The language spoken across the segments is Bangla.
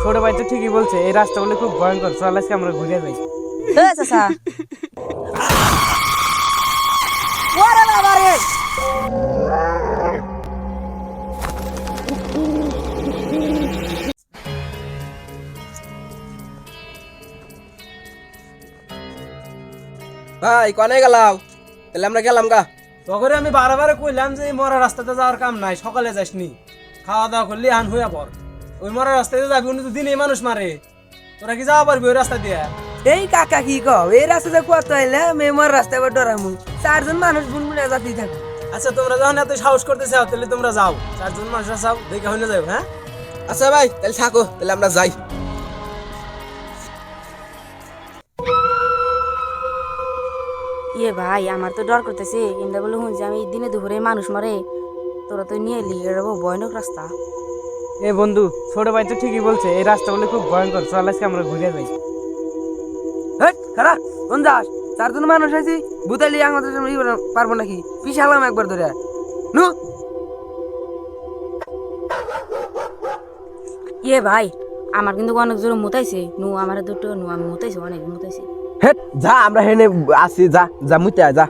ছোট ভাই তো ঠিকই বলছে, এই রাস্তা বলে খুব ভয়ঙ্কর। চল আজকে আমরা ঘুরে যাই। চাচা ওরে বাবা রে ভাই কনে গেলাও? তাহলে আমরা গেলাম গা। তখন আমি বারে কইলাম যে এই মরা রাস্তাতে যাওয়ার কাম নাই, সকালে যাসনি, খাওয়া দাওয়া করলি আন হইয়া পর। ওই মরা রাস্তাতে যাবি, উনি তো দিনেই মানুষ মারে, তোরা কি যাওয়া পারবি ওই রাস্তা দিয়ে? এই কাকা কি কও, এই রাস্তাতে কত আইলে মেমর রাস্তায় ডরামু, চারজন মানুষ বুনবুনে যাতেই থাকে। আচ্ছা তোমরা যখন এত সাহস করতে চাও তাহলে তোমরা যাও, চারজন মানুষ যাও, দেখে হইলে যাও। হ্যাঁ আচ্ছা ভাই তাহলে থাকো, তাহলে আমরা যাই। ইয়ে ভাই আমার তো ডর করতেছে, ইন্দা বলে শুনছি আমি দিনে দুপুরে মানুষ মরে, তোরা তো নিয়ে এলি, এটা ভয়ানক রাস্তা। এ বন্ধু, ছোট ভাই তো ঠিকই বলছে, এই রাস্তা বলে খুব ভয়ঙ্কর। চল আজকে আমরা ঘুরে যাই। খারাপ কোন যাস, চারজন মানুষ আছি, বুতালি আমাদের পারবো নাকি? পিছালাম একবার ধরে নু। ইয়ে ভাই আমার কিন্তু অনেক জোরে মুতাইছে, নু আমার দুটো নু আমি মুতাইছি, অনেক মুতাইছি। হেট যা, আমরা হেনে আসি, যা যা মুইতে আয়, যা।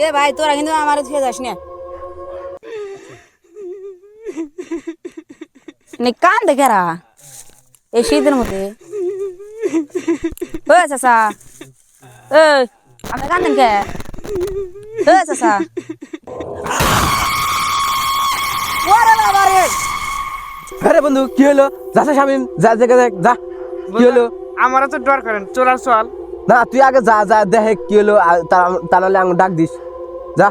এ ভাই তোরা কিন্তু আমার ছুঁয়ে যাস না, কান দেখে রা এই শীতের মধ্যে। ও চাচা, এই আপনি কান্দেন কে? ও চাচা ওরে বাবা রে। আরে বন্ধু কি হলো? যাচ্ছে শামিম, যা দেখে দেখ, যা কি হলো? আমারও তো ডর করেন, চল আর চল। না তুই আগে যা, যা দেখে কি হলো, তা নাহলে আমি ডাক দিস, যা।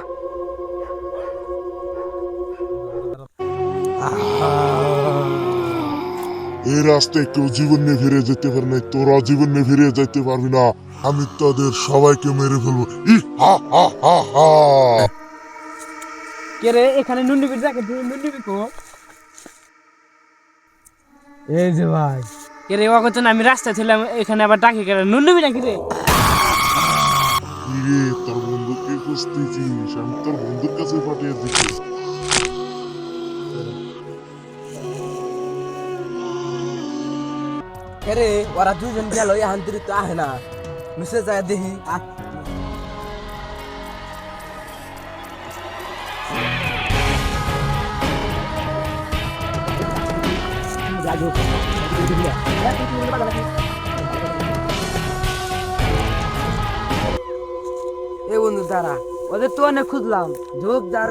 এই রাস্তায় কেউ জীবন নিয়ে ফিরে যেতে পারে না, তোরা জীবন নিয়ে ফিরে যেতে পারবি না। আমি তাদের সবাইকে মেরে ফেলবো। ই হা হা হা হা। কে রে এখানে নুনডুবির জায়গা, নুনডুবি কো? এই যে ভাই, কে রে ওকে তো আমি রাস্তায় ছিলাম, এখানে আবার ডাকি কে? নুনডুবি নাকি রে? কিরে তোর বন্ধুকে খুঁজতেছিস? আমি তোর বন্ধুর কাছে পাঠিয়ে দিচ্ছি। আরে ওরা দুজন গেল, এখন তুই তো আহে না, মিশে যায় দেখি। এ বন্ধু দাঁড়া, ওদের তো অনেক খুঁজলাম, ঝোপ যার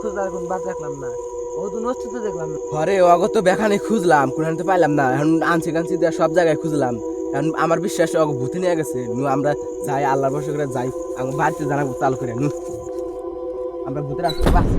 খুঁজলার কোন বাদ রাখলাম না, ও তো নষ্ট তো দেখলাম না। ঘরে অগত তো বেখানে খুঁজলাম, কোন তো পাইলাম না। এখন আনছি কানছি দেওয়া সব জায়গায় খুঁজলাম, এখন আমার বিশ্বাস অগ ভূতি নিয়ে গেছে। নু আমরা যাই, আল্লাহর বসে করে যাই, আমার বাড়িতে জানাবো চালু করে। নু আমরা ভূতের আসতে পারছি।